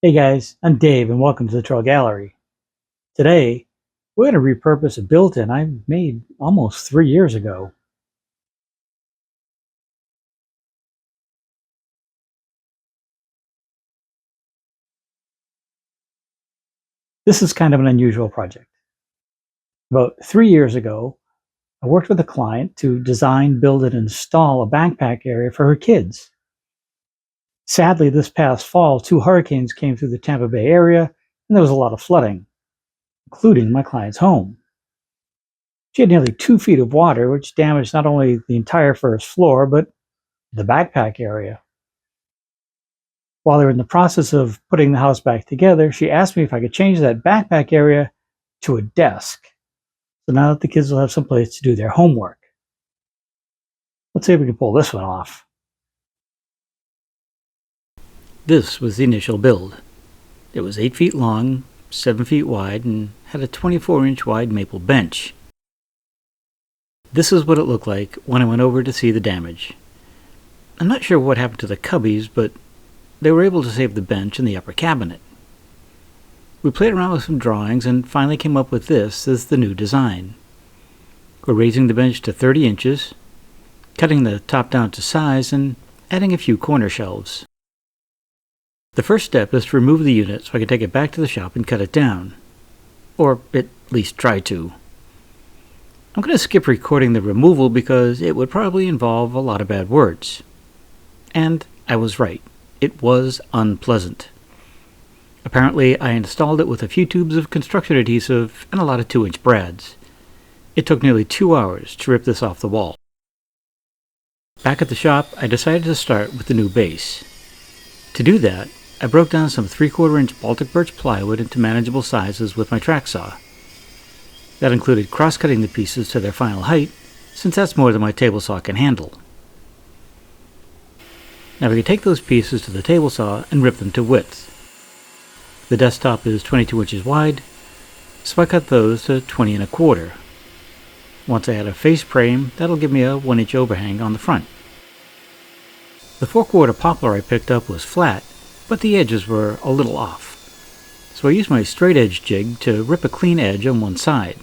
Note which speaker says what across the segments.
Speaker 1: Hey guys, I'm Dave and welcome to the Trull Gallery. Today, we're going to repurpose a built-in I made almost 3 years ago. This is kind of an unusual project. About 3 years ago, I worked with a client to design, build, and install a backpack area for her kids. Sadly, this past fall, two hurricanes came through the Tampa Bay area and there was a lot of flooding, including my client's home. She had nearly 2 feet of water, which damaged not only the entire first floor, but the backpack area. While they were in the process of putting the house back together, she asked me if I could change that backpack area to a desk. So now that the kids will have some place to do their homework. Let's see if we can pull this one off. This was the initial build. It was 8 feet long, 7 feet wide, and had a 24-inch wide maple bench. This is what it looked like when I went over to see the damage. I'm not sure what happened to the cubbies, but they were able to save the bench and the upper cabinet. We played around with some drawings and finally came up with this as the new design. We're raising the bench to 30 inches, cutting the top down to size, and adding a few corner shelves. The first step is to remove the unit so I can take it back to the shop and cut it down. Or at least try to. I'm going to skip recording the removal because it would probably involve a lot of bad words. And I was right. It was unpleasant. Apparently, I installed it with a few tubes of construction adhesive and a lot of 2-inch brads. It took nearly 2 hours to rip this off the wall. Back at the shop, I decided to start with the new base. To do that, I broke down some 3/4-inch Baltic birch plywood into manageable sizes with my track saw. That included cross-cutting the pieces to their final height, since that's more than my table saw can handle. Now we can take those pieces to the table saw and rip them to width. The desktop is 22 inches wide, so I cut those to 20 1/4. Once I add a face frame, that'll give me a 1-inch overhang on the front. The 4/4 poplar I picked up was flat, but the edges were a little off. So I used my straight edge jig to rip a clean edge on one side.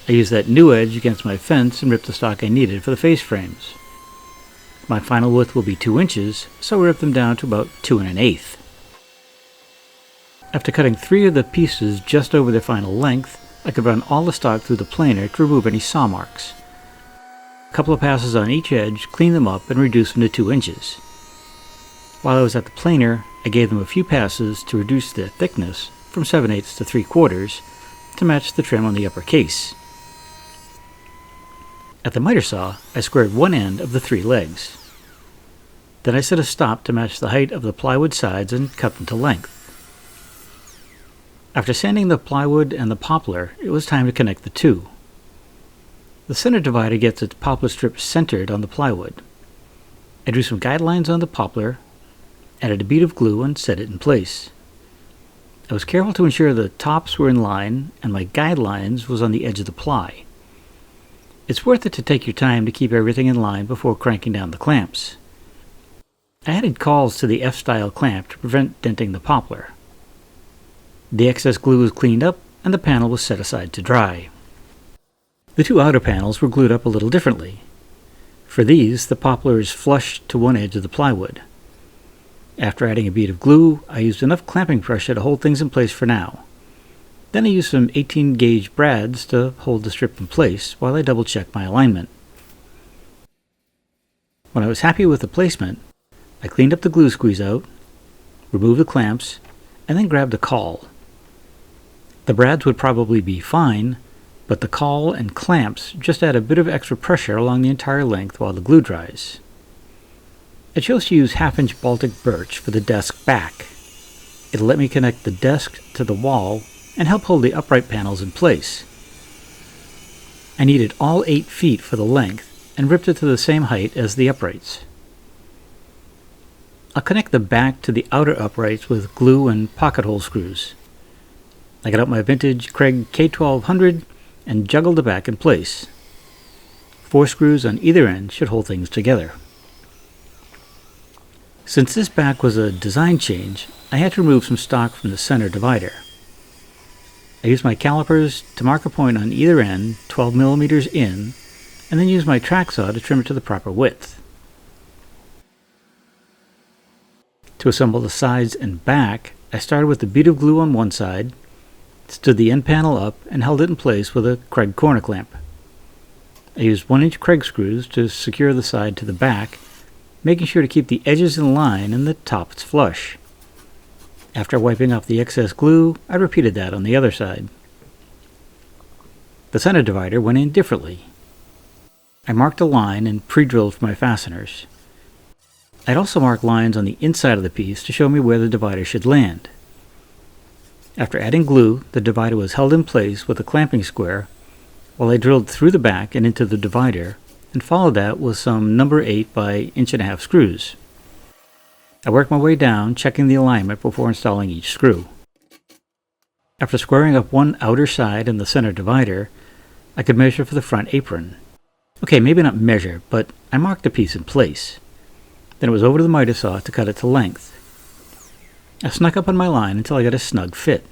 Speaker 1: I used that new edge against my fence and ripped the stock I needed for the face frames. My final width will be 2 inches, so I ripped them down to about 2 1/8. After cutting 3 of the pieces just over their final length, I could run all the stock through the planer to remove any saw marks. A couple of passes on each edge cleaned them up and reduced them to 2 inches. While I was at the planer, I gave them a few passes to reduce their thickness from 7/8 to 3/4 to match the trim on the upper case. At the miter saw, I squared one end of the 3 legs. Then I set a stop to match the height of the plywood sides and cut them to length. After sanding the plywood and the poplar, it was time to connect the two. The center divider gets its poplar strip centered on the plywood. I drew some guidelines on the poplar, added a bead of glue, and set it in place. I was careful to ensure the tops were in line and my guidelines was on the edge of the ply. It's worth it to take your time to keep everything in line before cranking down the clamps. I added cawls to the F-style clamp to prevent denting the poplar. The excess glue was cleaned up and the panel was set aside to dry. The 2 outer panels were glued up a little differently. For these, the poplar is flush to one edge of the plywood. After adding a bead of glue, I used enough clamping pressure to hold things in place for now. Then I used some 18-gauge brads to hold the strip in place while I double-checked my alignment. When I was happy with the placement, I cleaned up the glue squeeze out, removed the clamps, and then grabbed a cawl. The brads would probably be fine, but the cawl and clamps just add a bit of extra pressure along the entire length while the glue dries. I chose to use 1/2-inch Baltic birch for the desk back. It'll let me connect the desk to the wall and help hold the upright panels in place. I needed all 8 feet for the length and ripped it to the same height as the uprights. I'll connect the back to the outer uprights with glue and pocket hole screws. I got out my vintage Kreg K-2000 and juggled the back in place. 4 screws on either end should hold things together. Since this back was a design change, I had to remove some stock from the center divider. I used my calipers to mark a point on either end, 12 millimeters in, and then used my track saw to trim it to the proper width. To assemble the sides and back, I started with a bead of glue on one side, stood the end panel up, and held it in place with a Kreg corner clamp. I used 1-inch Kreg screws to secure the side to the back, making sure to keep the edges in line and the tops flush. After wiping off the excess glue, I repeated that on the other side. The center divider went in differently. I marked a line and pre-drilled for my fasteners. I'd also mark lines on the inside of the piece to show me where the divider should land. After adding glue, the divider was held in place with a clamping square while I drilled through the back and into the divider, and followed that with some number 8 by 1.5" screws. I worked my way down, checking the alignment before installing each screw. After squaring up one outer side and the center divider, I could measure for the front apron. Okay, maybe not measure, but I marked the piece in place. Then it was over to the miter saw to cut it to length. I snuck up on my line until I got a snug fit.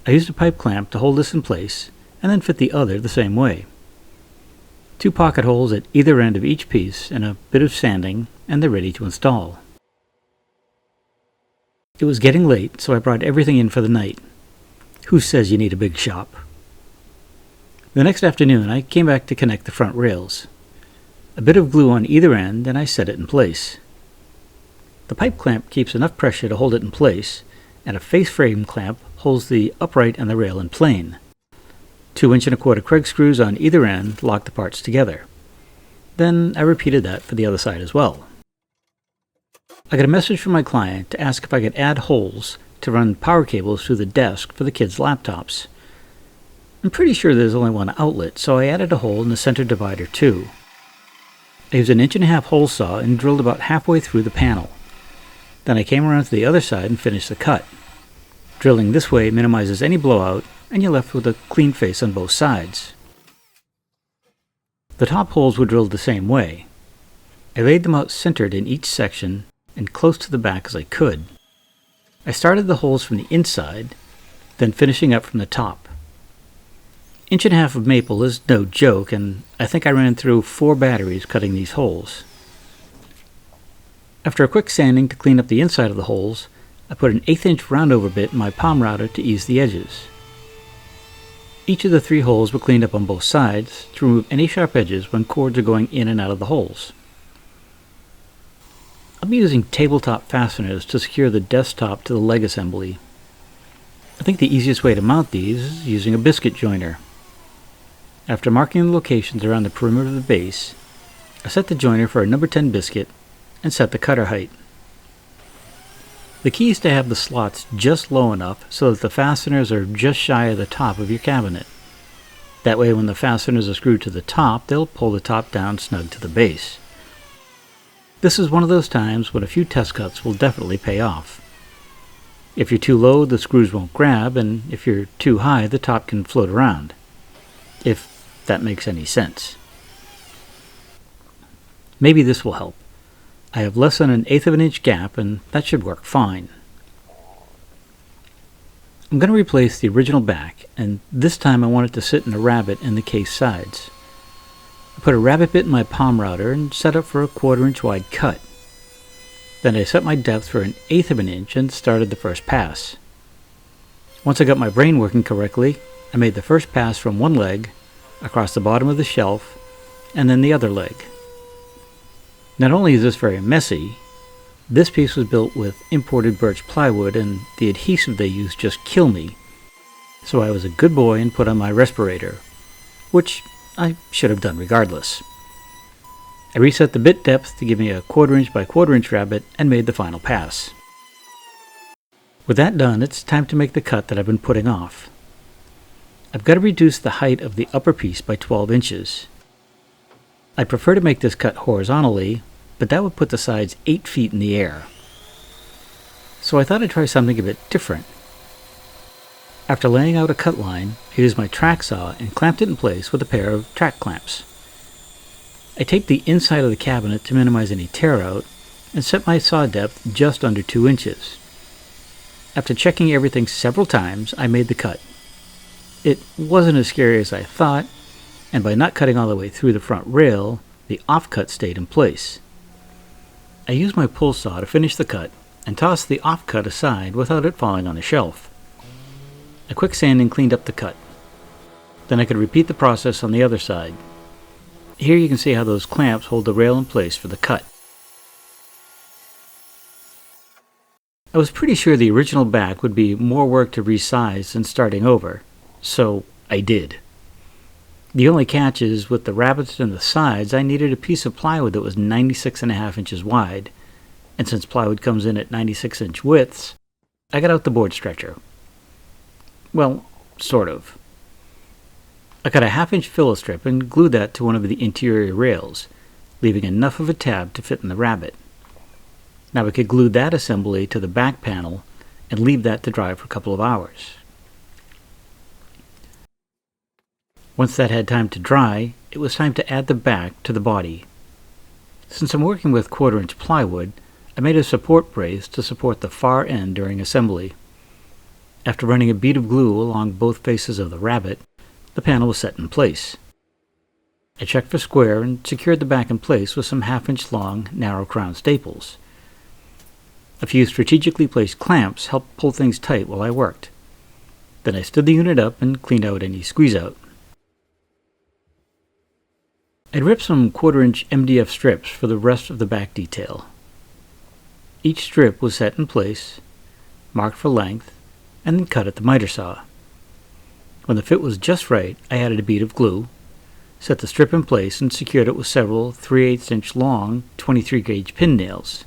Speaker 1: I used a pipe clamp to hold this in place, and then fit the other the same way. 2 pocket holes at either end of each piece and a bit of sanding, and they're ready to install. It was getting late, so I brought everything in for the night. Who says you need a big shop? The next afternoon, I came back to connect the front rails. A bit of glue on either end, and I set it in place. The pipe clamp keeps enough pressure to hold it in place, and a face frame clamp holds the upright and the rail in plane. 2-1/4" Kreg screws on either end lock the parts together. Then I repeated that for the other side as well. I got a message from my client to ask if I could add holes to run power cables through the desk for the kids' laptops. I'm pretty sure there's only one outlet, so I added a hole in the center divider too. I used an 1.5" hole saw and drilled about halfway through the panel. Then I came around to the other side and finished the cut. Drilling this way minimizes any blowout, and you're left with a clean face on both sides. The top holes were drilled the same way. I laid them out centered in each section and close to the back as I could. I started the holes from the inside, then finishing up from the top. 1.5" of maple is no joke, and I think I ran through 4 batteries cutting these holes. After a quick sanding to clean up the inside of the holes, I put an 1/8" roundover bit in my palm router to ease the edges. Each of the 3 holes were cleaned up on both sides to remove any sharp edges when cords are going in and out of the holes. I'll be using tabletop fasteners to secure the desktop to the leg assembly. I think the easiest way to mount these is using a biscuit joiner. After marking the locations around the perimeter of the base, I set the joiner for a number 10 biscuit and set the cutter height. The key is to have the slots just low enough so that the fasteners are just shy of the top of your cabinet. That way when the fasteners are screwed to the top, they'll pull the top down snug to the base. This is one of those times when a few test cuts will definitely pay off. If you're too low, the screws won't grab, and if you're too high, the top can float around. If that makes any sense. Maybe this will help. I have less than 1/8 inch gap, and that should work fine. I'm going to replace the original back, and this time I want it to sit in a rabbet in the case sides. I put a rabbet bit in my palm router and set up for a 1/4 inch wide cut. Then I set my depth for 1/8 inch and started the first pass. Once I got my brain working correctly, I made the first pass from one leg, across the bottom of the shelf, and then the other leg. Not only is this very messy, this piece was built with imported birch plywood, and the adhesive they used just killed me. So I was a good boy and put on my respirator, which I should have done regardless. I reset the bit depth to give me a 1/4 inch by 1/4 inch rabbet and made the final pass. With that done, it's time to make the cut that I've been putting off. I've got to reduce the height of the upper piece by 12 inches. I prefer to make this cut horizontally, but that would put the sides 8 feet in the air. So I thought I'd try something a bit different. After laying out a cut line, I used my track saw and clamped it in place with a pair of track clamps. I taped the inside of the cabinet to minimize any tear out and set my saw depth just under 2 inches. After checking everything several times, I made the cut. It wasn't as scary as I thought, and by not cutting all the way through the front rail, the offcut stayed in place. I used my pull saw to finish the cut and tossed the offcut aside without it falling on the shelf. A quick sanding cleaned up the cut. Then I could repeat the process on the other side. Here you can see how those clamps hold the rail in place for the cut. I was pretty sure the original back would be more work to resize than starting over, so I did. The only catch is, with the rabbets and the sides, I needed a piece of plywood that was 96.5 inches wide, and since plywood comes in at 96-inch widths, I got out the board stretcher. Well, sort of. I cut a 1/2-inch filler strip and glued that to one of the interior rails, leaving enough of a tab to fit in the rabbet. Now I could glue that assembly to the back panel and leave that to dry for a couple of hours. Once that had time to dry, it was time to add the back to the body. Since I'm working with 1/4-inch plywood, I made a support brace to support the far end during assembly. After running a bead of glue along both faces of the rabbet, the panel was set in place. I checked for square and secured the back in place with some 1/2-inch long, narrow crown staples. A few strategically placed clamps helped pull things tight while I worked. Then I stood the unit up and cleaned out any squeeze-out. I'd ripped some 1/4-inch MDF strips for the rest of the back detail. Each strip was set in place, marked for length, and then cut at the miter saw. When the fit was just right, I added a bead of glue, set the strip in place, and secured it with several 3/8-inch long 23-gauge pin nails.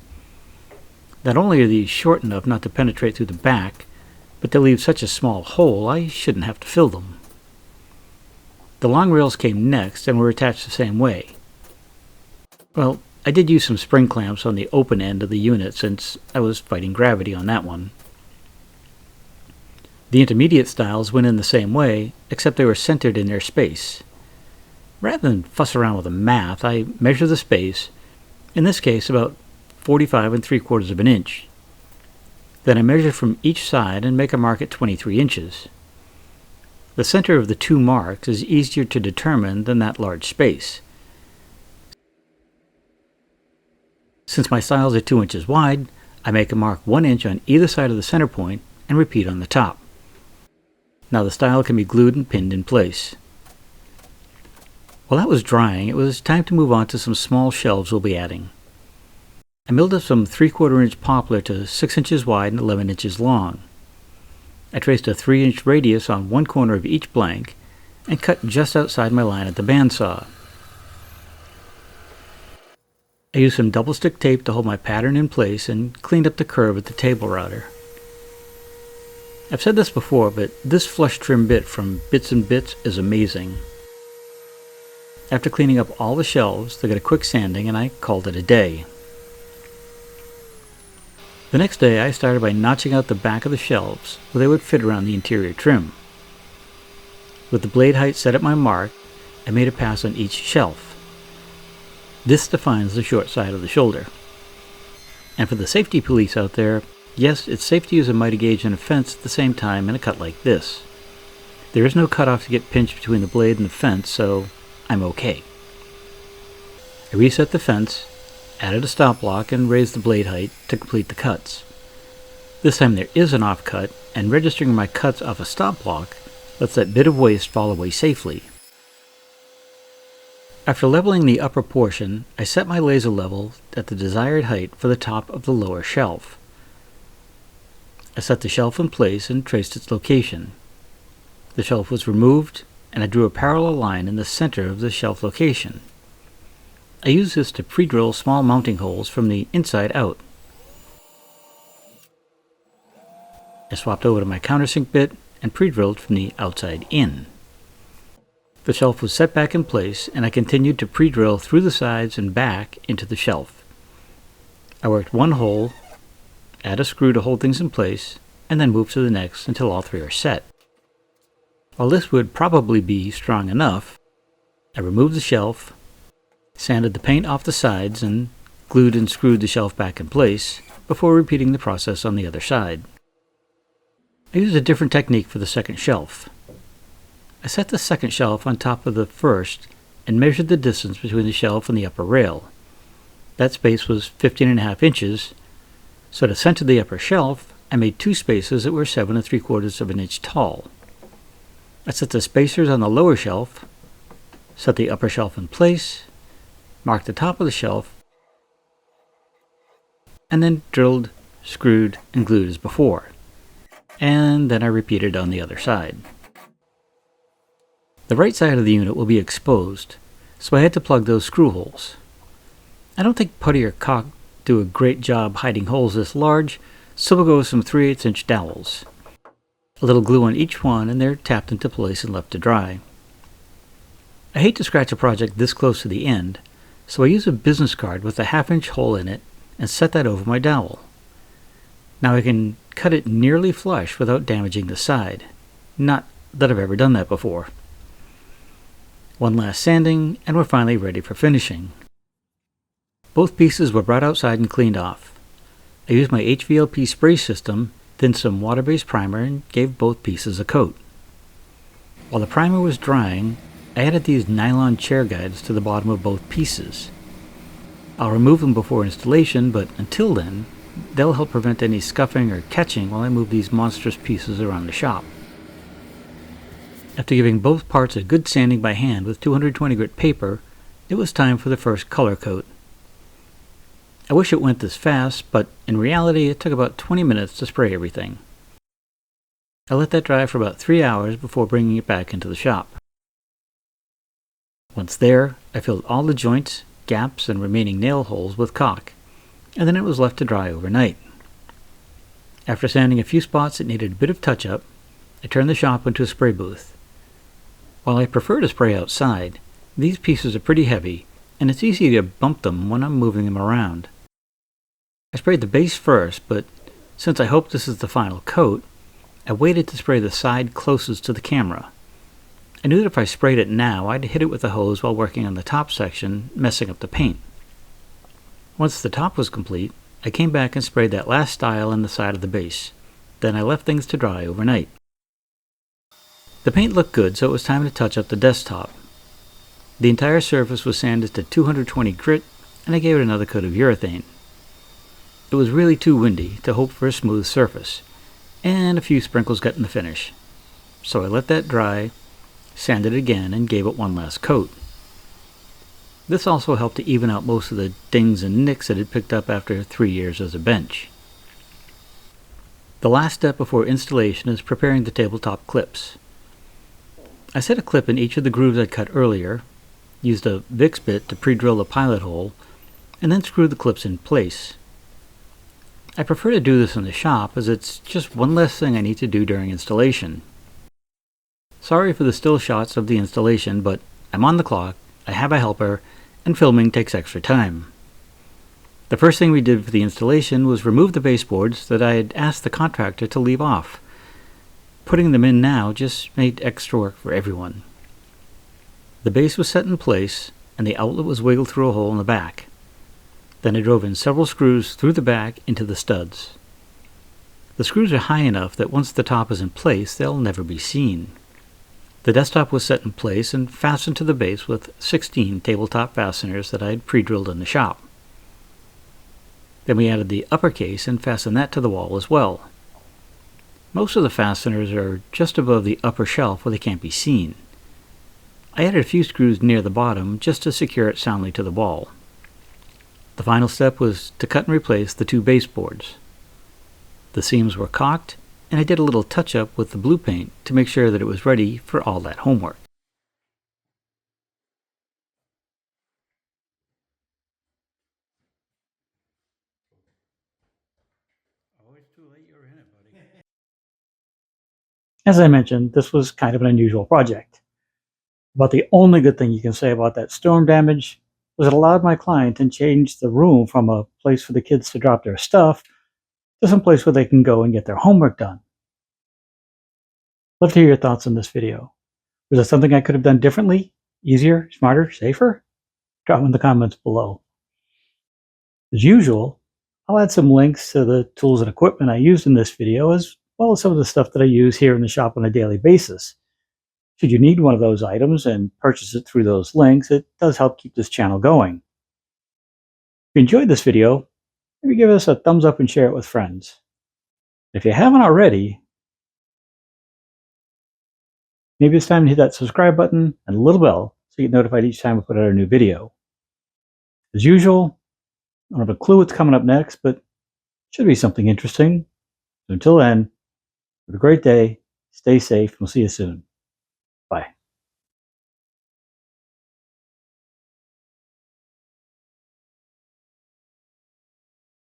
Speaker 1: Not only are these short enough not to penetrate through the back, but they leave such a small hole I shouldn't have to fill them. The long rails came next and were attached the same way. Well, I did use some spring clamps on the open end of the unit since I was fighting gravity on that one. The intermediate styles went in the same way, except they were centered in their space. Rather than fuss around with the math, I measured the space, in this case about 45 3/4 of an inch. Then I measure from each side and make a mark at 23 inches. The center of the two marks is easier to determine than that large space. Since my stiles are 2 inches wide, I make a mark 1 inch on either side of the center point and repeat on the top. Now the stile can be glued and pinned in place. While that was drying, it was time to move on to some small shelves we'll be adding. I milled up some 3/4-inch poplar to 6 inches wide and 11 inches long. I traced a 3-inch radius on one corner of each blank and cut just outside my line at the bandsaw. I used some double-stick tape to hold my pattern in place and cleaned up the curve at the table router. I've said this before, but this flush trim bit from Bits and Bits is amazing. After cleaning up all the shelves, they got a quick sanding and I called it a day. The next day I started by notching out the back of the shelves where they would fit around the interior trim. With the blade height set at my mark, I made a pass on each shelf. This defines the short side of the shoulder. And for the safety police out there, yes, it's safe to use a mitre gauge and a fence at the same time in a cut like this. There is no cutoff to get pinched between the blade and the fence, so I'm okay. I reset the fence, added a stop block, and raised the blade height to complete the cuts. This time there is an offcut, and registering my cuts off a stop block lets that bit of waste fall away safely. After leveling the upper portion, I set my laser level at the desired height for the top of the lower shelf. I set the shelf in place and traced its location. The shelf was removed, and I drew a parallel line in the center of the shelf location. I used this to pre-drill small mounting holes from the inside out. I swapped over to my countersink bit and pre-drilled from the outside in. The shelf was set back in place, and I continued to pre-drill through the sides and back into the shelf. I worked one hole, add a screw to hold things in place, and then move to the next until all three are set. While this would probably be strong enough, I removed the shelf, sanded the paint off the sides, and glued and screwed the shelf back in place before repeating the process on the other side. I used a different technique for the second shelf. I set the second shelf on top of the first and measured the distance between the shelf and the upper rail. That space was 15.5 inches, so to center the upper shelf, I made two spaces that were 7 3/4 of an inch tall. I set the spacers on the lower shelf, set the upper shelf in place, marked the top of the shelf, and then drilled, screwed, and glued as before. And then I repeated on the other side. The right side of the unit will be exposed, so I had to plug those screw holes. I don't think putty or caulk do a great job hiding holes this large, so we'll go with some 3/8 inch dowels. A little glue on each one, and they're tapped into place and left to dry. I hate to scratch a project this close to the end, so I use a business card with a 1/2 inch hole in it and set that over my dowel. Now I can cut it nearly flush without damaging the side. Not that I've ever done that before. One last sanding, and we're finally ready for finishing. Both pieces were brought outside and cleaned off. I used my HVLP spray system, then some water-based primer, and gave both pieces a coat. While the primer was drying, I added these nylon chair guides to the bottom of both pieces. I'll remove them before installation, but until then, they'll help prevent any scuffing or catching while I move these monstrous pieces around the shop. After giving both parts a good sanding by hand with 220 grit paper, it was time for the first color coat. I wish it went this fast, but in reality it took about 20 minutes to spray everything. I let that dry for about 3 hours before bringing it back into the shop. Once there, I filled all the joints, gaps, and remaining nail holes with caulk, and then it was left to dry overnight. After sanding a few spots that needed a bit of touch-up, I turned the shop into a spray booth. While I prefer to spray outside, these pieces are pretty heavy, and it's easy to bump them when I'm moving them around. I sprayed the base first, but since I hope this is the final coat, I waited to spray the side closest to the camera. I knew that if I sprayed it now, I'd hit it with the hose while working on the top section, messing up the paint. Once the top was complete, I came back and sprayed that last style on the side of the base. Then I left things to dry overnight. The paint looked good, so it was time to touch up the desktop. The entire surface was sanded to 220 grit, and I gave it another coat of urethane. It was really too windy to hope for a smooth surface, and a few sprinkles got in the finish. So I let that dry, sanded it again, and gave it one last coat. This also helped to even out most of the dings and nicks that had picked up after 3 years as a bench. The last step before installation is preparing the tabletop clips. I set a clip in each of the grooves I'd cut earlier, used a Vicks bit to pre-drill the pilot hole, and then screwed the clips in place. I prefer to do this in the shop as it's just one less thing I need to do during installation. Sorry for the still shots of the installation, but I'm on the clock, I have a helper, and filming takes extra time. The first thing we did for the installation was remove the baseboards that I had asked the contractor to leave off. Putting them in now just made extra work for everyone. The base was set in place, and the outlet was wiggled through a hole in the back. Then I drove in several screws through the back into the studs. The screws are high enough that once the top is in place, they'll never be seen. The desktop was set in place and fastened to the base with 16 tabletop fasteners that I had pre-drilled in the shop. Then we added the upper case and fastened that to the wall as well. Most of the fasteners are just above the upper shelf where they can't be seen. I added a few screws near the bottom just to secure it soundly to the wall. The final step was to cut and replace the two baseboards. The seams were caulked, and I did a little touch-up with the blue paint to make sure that it was ready for all that homework. Always too late, you're in it, buddy. As I mentioned, this was kind of an unusual project. But the only good thing you can say about that storm damage was it allowed my client to change the room from a place for the kids to drop their stuff to some place where they can go and get their homework done. Love to hear your thoughts on this video. Was there something I could have done differently, easier, smarter, safer? drop them in the comments below. As usual, I'll add some links to the tools and equipment I used in this video, as well as some of the stuff that I use here in the shop on a daily basis. Should you need one of those items and purchase it through those links, it does help keep this channel going. If you enjoyed this video, maybe give us a thumbs up and share it with friends. If you haven't already, maybe it's time to hit that subscribe button and the little bell so you get notified each time we put out a new video. As usual, I don't have a clue what's coming up next, but it should be something interesting. So until then, have a great day, stay safe, and we'll see you soon.